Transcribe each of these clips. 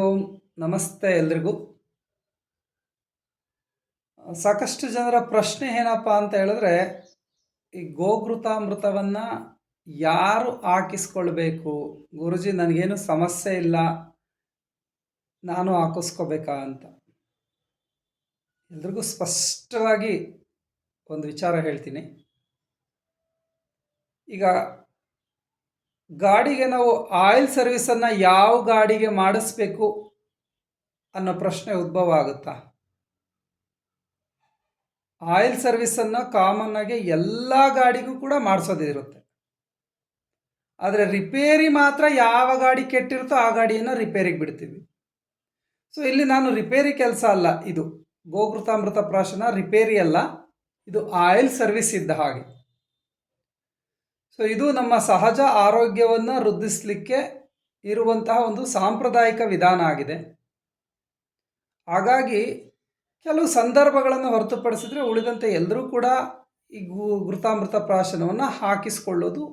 ಓಂ ನಮಸ್ತೆ ಎಲ್ರಿಗೂ. ಸಾಕಷ್ಟು ಜನರ ಪ್ರಶ್ನೆ ಏನಪ್ಪ ಅಂತ ಹೇಳಿದ್ರೆ, ಈ ಗೋಘೃತಾಮೃತವನ್ನು ಯಾರು ಹಾಕಿಸ್ಕೊಳ್ಬೇಕು? ಗುರುಜಿ, ನನಗೇನು ಸಮಸ್ಯೆ ಇಲ್ಲ, ನಾನು ಹಾಕಿಸ್ಕೋಬೇಕಾ ಅಂತ. ಎಲ್ರಿಗೂ ಸ್ಪಷ್ಟವಾಗಿ ಒಂದು ವಿಚಾರ ಹೇಳ್ತೀನಿ. ಈಗ ಗಾಡಿಗೆ ನಾವು ಆಯಿಲ್ ಸರ್ವಿಸನ್ನು ಯಾವ ಗಾಡಿಗೆ ಮಾಡಿಸ್ಬೇಕು ಅನ್ನೋ ಪ್ರಶ್ನೆ ಉದ್ಭವ ಆಗುತ್ತಾ? ಆಯಿಲ್ ಸರ್ವಿಸನ್ನು ಕಾಮನ್ ಆಗಿ ಎಲ್ಲ ಗಾಡಿಗೂ ಕೂಡ ಮಾಡಿಸೋದಿರುತ್ತೆ. ಆದರೆ ರಿಪೇರಿ ಮಾತ್ರ ಯಾವ ಗಾಡಿ ಕೆಟ್ಟಿರುತ್ತೋ ಆ ಗಾಡಿಯನ್ನು ರಿಪೇರಿಗೆ ಬಿಡ್ತೀವಿ. ಸೊ ಇಲ್ಲಿ ನಾನು ರಿಪೇರಿ ಕೆಲಸ ಅಲ್ಲ, ಇದು ಗೋಘೃತಾಮೃತ ಪ್ರಾಶನ ರಿಪೇರಿ ಅಲ್ಲ, ಇದು ಆಯಿಲ್ ಸರ್ವಿಸ್ ಇದ್ದ ಹಾಗೆ. ಸೊ ಇದು ನಮ್ಮ ಸಹಜ ಆರೋಗ್ಯವನ್ನು ವೃದ್ಧಿಸಲಿಕ್ಕೆ ಇರುವಂತಹ ಒಂದು ಸಾಂಪ್ರದಾಯಿಕ ವಿಧಾನ ಆಗಿದೆ. ಹಾಗಾಗಿ ಕೆಲವು ಸಂದರ್ಭಗಳನ್ನು ಹೊರತುಪಡಿಸಿದರೆ ಉಳಿದಂತೆ ಎಲ್ಲರೂ ಕೂಡ ಈ ಘೃತಾಮೃತ ಪ್ರಾಶನವನ್ನು ಹಾಕಿಸಿಕೊಳ್ಳೋದು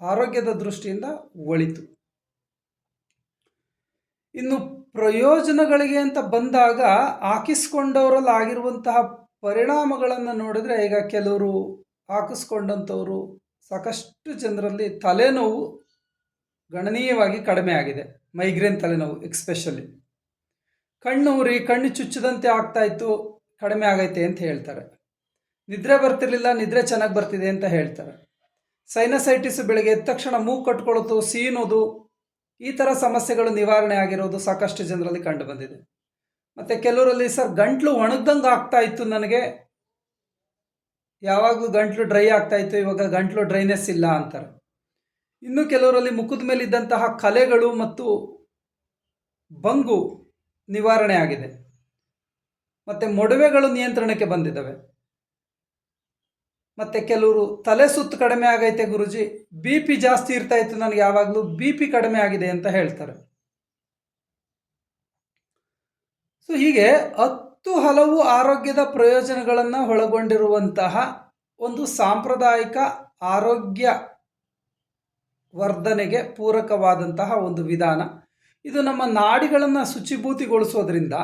ಆರೋಗ್ಯದ ದೃಷ್ಟಿಯಿಂದ ಒಳಿತು. ಇನ್ನು ಪ್ರಯೋಜನಗಳಿಗೆ ಅಂತ ಬಂದಾಗ ಹಾಕಿಸ್ಕೊಂಡವರಲ್ಲಿ ಆಗಿರುವಂತಹ ಪರಿಣಾಮಗಳನ್ನು ನೋಡಿದ್ರೆ, ಈಗ ಕೆಲವರು ಹಾಕಿಸ್ಕೊಂಡಂಥವರು ಸಾಕಷ್ಟು ಜನರಲ್ಲಿ ತಲೆನೋವು ಗಣನೀಯವಾಗಿ ಕಡಿಮೆ ಆಗಿದೆ. ಮೈಗ್ರೇನ್ ತಲೆನೋವು ಎಕ್ಸ್ಪೆಷಲಿ. ಕಣ್ಣು ಉರಿ, ಕಣ್ಣು ಚುಚ್ಚದಂತೆ ಆಗ್ತಾ ಇತ್ತು, ಕಡಿಮೆ ಆಗೈತೆ ಅಂತ ಹೇಳ್ತಾರೆ. ನಿದ್ರೆ ಬರ್ತಿರ್ಲಿಲ್ಲ, ನಿದ್ರೆ ಚೆನ್ನಾಗಿ ಬರ್ತಿದೆ ಅಂತ ಹೇಳ್ತಾರೆ. ಸೈನಸೈಟಿಸ್ ಬೆಳಗ್ಗೆ ಎದ್ದ ತಕ್ಷಣ ಮೂಗು ಕಟ್ಕೊಳ್ಳೋದು, ಸೀನೋದು, ಈ ಥರ ಸಮಸ್ಯೆಗಳು ನಿವಾರಣೆ ಆಗಿರೋದು ಸಾಕಷ್ಟು ಜನರಲ್ಲಿ ಕಂಡು ಬಂದಿದೆ. ಮತ್ತು ಕೆಲವರಲ್ಲಿ ಸರ್ ಗಂಟ್ಲು ಒಣಗ್ದಂಗೆ ಆಗ್ತಾ ಇತ್ತು, ನನಗೆ ಯಾವಾಗಲೂ ಗಂಟ್ಲು ಡ್ರೈ ಆಗ್ತಾ ಇತ್ತು, ಇವಾಗ ಗಂಟ್ಲು ಡ್ರೈನೆಸ್ ಇಲ್ಲ ಅಂತಾರೆ. ಇನ್ನು ಕೆಲವರಲ್ಲಿ ಮುಖದ ಮೇಲಿದ್ದಂತಹ ಕಲೆಗಳು ಮತ್ತು ಬಂಗು ನಿವಾರಣೆ ಆಗಿದೆ. ಮತ್ತು ಮೊಡವೆಗಳು ನಿಯಂತ್ರಣಕ್ಕೆ ಬಂದಿದ್ದಾವೆ. ಮತ್ತು ಕೆಲವರು ತಲೆ ಸುತ್ತು ಕಡಿಮೆ ಆಗೈತೆ ಗುರುಜಿ, ಬಿ ಪಿ ಜಾಸ್ತಿ ಇರ್ತಾ ಇತ್ತು ನನಗೆ, ಯಾವಾಗಲೂ ಬಿ ಪಿ ಕಡಿಮೆ ಆಗಿದೆ ಅಂತ ಹೇಳ್ತಾರೆ. ಸೊ ಹೀಗೆ ಹಲವು ಆರೋಗ್ಯದ ಪ್ರಯೋಜನಗಳನ್ನು ಒಳಗೊಂಡಿರುವಂತಹ ಒಂದು ಸಾಂಪ್ರದಾಯಿಕ ಆರೋಗ್ಯ ವರ್ಧನೆಗೆ ಪೂರಕವಾದಂತಹ ಒಂದು ವಿಧಾನ. ಇದು ನಮ್ಮ ನಾಡಿಗಳನ್ನು ಶುಚಿಭೂತಿಗೊಳಿಸೋದ್ರಿಂದ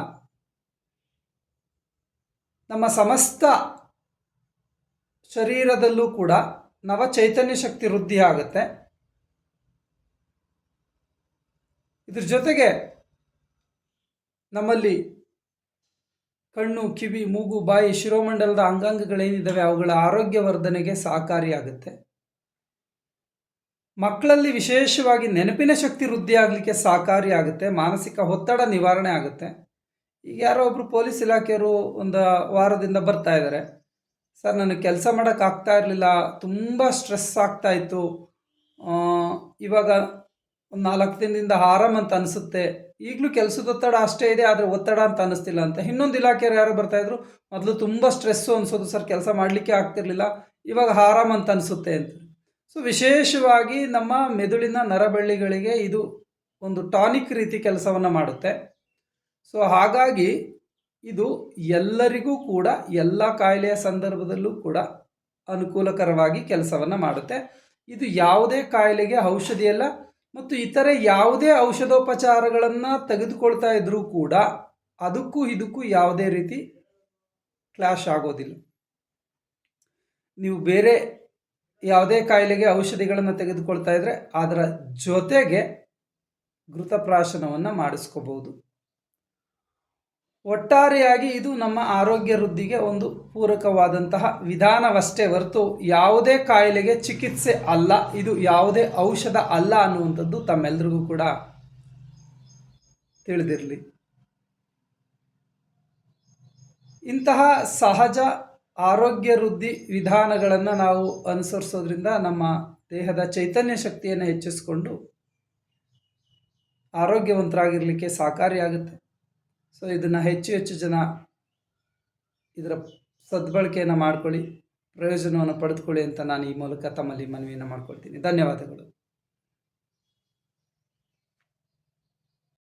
ನಮ್ಮ ಸಮಸ್ತ ಶರೀರದಲ್ಲೂ ಕೂಡ ನವ ಚೈತನ್ಯ ಶಕ್ತಿ ವೃದ್ಧಿ ಆಗುತ್ತೆ. ಇದ್ರ ಜೊತೆಗೆ ನಮ್ಮಲ್ಲಿ ಕಣ್ಣು, ಕಿವಿ, ಮೂಗು, ಬಾಯಿ, ಶಿರೋಮಂಡಲದ ಅಂಗಾಂಗಗಳೇನಿದ್ದಾವೆ ಅವುಗಳ ಆರೋಗ್ಯ ವರ್ಧನೆಗೆ ಸಹಕಾರಿಯಾಗುತ್ತೆ. ಮಕ್ಕಳಲ್ಲಿ ವಿಶೇಷವಾಗಿ ನೆನಪಿನ ಶಕ್ತಿ ವೃದ್ಧಿ ಆಗಲಿಕ್ಕೆ ಸಹಕಾರಿಯಾಗುತ್ತೆ. ಮಾನಸಿಕ ಒತ್ತಡ ನಿವಾರಣೆ ಆಗುತ್ತೆ. ಈಗ ಯಾರೋ ಒಬ್ಬರು ಪೊಲೀಸ್ ಇಲಾಖೆಯವರು ಒಂದು ವಾರದಿಂದ ಬರ್ತಾ ಇದ್ದಾರೆ, ಸರ್ ನನಗೆ ಕೆಲಸ ಮಾಡೋಕ್ಕಾಗ್ತಾ ಇರಲಿಲ್ಲ, ತುಂಬ ಸ್ಟ್ರೆಸ್ ಆಗ್ತಾ ಇತ್ತು, ಇವಾಗ ಒಂದು 4 ದಿನದಿಂದ ಆರಾಮ್ ಅಂತ ಅನಿಸುತ್ತೆ, ಈಗಲೂ ಕೆಲಸದ ಒತ್ತಡ ಅಷ್ಟೇ ಇದೆ ಆದರೆ ಒತ್ತಡ ಅಂತ ಅನ್ನಿಸ್ತಿಲ್ಲ ಅಂತ. ಇನ್ನೊಂದು ಇಲಾಖೆಯವರು ಯಾರು ಬರ್ತಾಯಿದ್ರು, ಮೊದಲು ತುಂಬ ಸ್ಟ್ರೆಸ್ಸು ಅನಿಸೋದು ಸರ್, ಕೆಲಸ ಮಾಡಲಿಕ್ಕೆ ಆಗ್ತಿರ್ಲಿಲ್ಲ, ಇವಾಗ ಆರಾಮ್ ಅಂತ ಅನಿಸುತ್ತೆ ಅಂತ. ಸೊ ವಿಶೇಷವಾಗಿ ನಮ್ಮ ಮೆದುಳಿನ ನರಬಳ್ಳಿಗಳಿಗೆ ಇದು ಒಂದು ಟಾನಿಕ್ ರೀತಿ ಕೆಲಸವನ್ನು ಮಾಡುತ್ತೆ. ಸೊ ಹಾಗಾಗಿ ಇದು ಎಲ್ಲರಿಗೂ ಕೂಡ ಎಲ್ಲ ಕಾಯಿಲೆಯ ಸಂದರ್ಭದಲ್ಲೂ ಕೂಡ ಅನುಕೂಲಕರವಾಗಿ ಕೆಲಸವನ್ನು ಮಾಡುತ್ತೆ. ಇದು ಯಾವುದೇ ಕಾಯಿಲೆಗೆ ಔಷಧಿಯಲ್ಲ, ಮತ್ತು ಇತರೆ ಯಾವುದೇ ಔಷಧೋಪಚಾರಗಳನ್ನು ತೆಗೆದುಕೊಳ್ತಾ ಇದ್ರೂ ಕೂಡ ಅದಕ್ಕೂ ಇದಕ್ಕೂ ಯಾವುದೇ ರೀತಿ ಕ್ಲಾಶ್ ಆಗೋದಿಲ್ಲ. ನೀವು ಬೇರೆ ಯಾವುದೇ ಕಾಯಿಲೆಗೆ ಔಷಧಿಗಳನ್ನು ತೆಗೆದುಕೊಳ್ತಾ ಇದ್ದರೆ ಅದರ ಜೊತೆಗೆ ಘೃತಪ್ರಾಶನವನ್ನು ಮಾಡಿಸ್ಕೋಬಹುದು. ಒಟ್ಟಾರೆಯಾಗಿ ಇದು ನಮ್ಮ ಆರೋಗ್ಯ ವೃದ್ಧಿಗೆ ಒಂದು ಪೂರಕವಾದಂತಹ ವಿಧಾನವಷ್ಟೇ ಹೊರತು ಯಾವುದೇ ಕಾಯಿಲೆಗೆ ಚಿಕಿತ್ಸೆ ಅಲ್ಲ, ಇದು ಯಾವುದೇ ಔಷಧ ಅಲ್ಲ ಅನ್ನುವಂಥದ್ದು ತಮ್ಮೆಲ್ಲರಿಗೂ ಕೂಡ ತಿಳಿದಿರಲಿ. ಇಂತಹ ಸಹಜ ಆರೋಗ್ಯ ವೃದ್ಧಿ ವಿಧಾನಗಳನ್ನು ನಾವು ಅನುಸರಿಸೋದ್ರಿಂದ ನಮ್ಮ ದೇಹದ ಚೈತನ್ಯ ಶಕ್ತಿಯನ್ನು ಹೆಚ್ಚಿಸಿಕೊಂಡು ಆರೋಗ್ಯವಂತರಾಗಿರಲಿಕ್ಕೆ ಸಹಕಾರಿಯಾಗುತ್ತೆ. ಸೊ ಇದನ್ನು ಹೆಚ್ಚು ಜನ ಇದರ ಸದ್ಬಳಕೆಯನ್ನು ಮಾಡ್ಕೊಳ್ಳಿ, ಪ್ರಯೋಜನವನ್ನು ಪಡೆದುಕೊಳ್ಳಿ ಅಂತ ನಾನು ಈ ಮೂಲಕ ತಮ್ಮಲ್ಲಿ ಮನವಿಯನ್ನು ಮಾಡ್ಕೊಳ್ತೀನಿ. ಧನ್ಯವಾದಗಳು.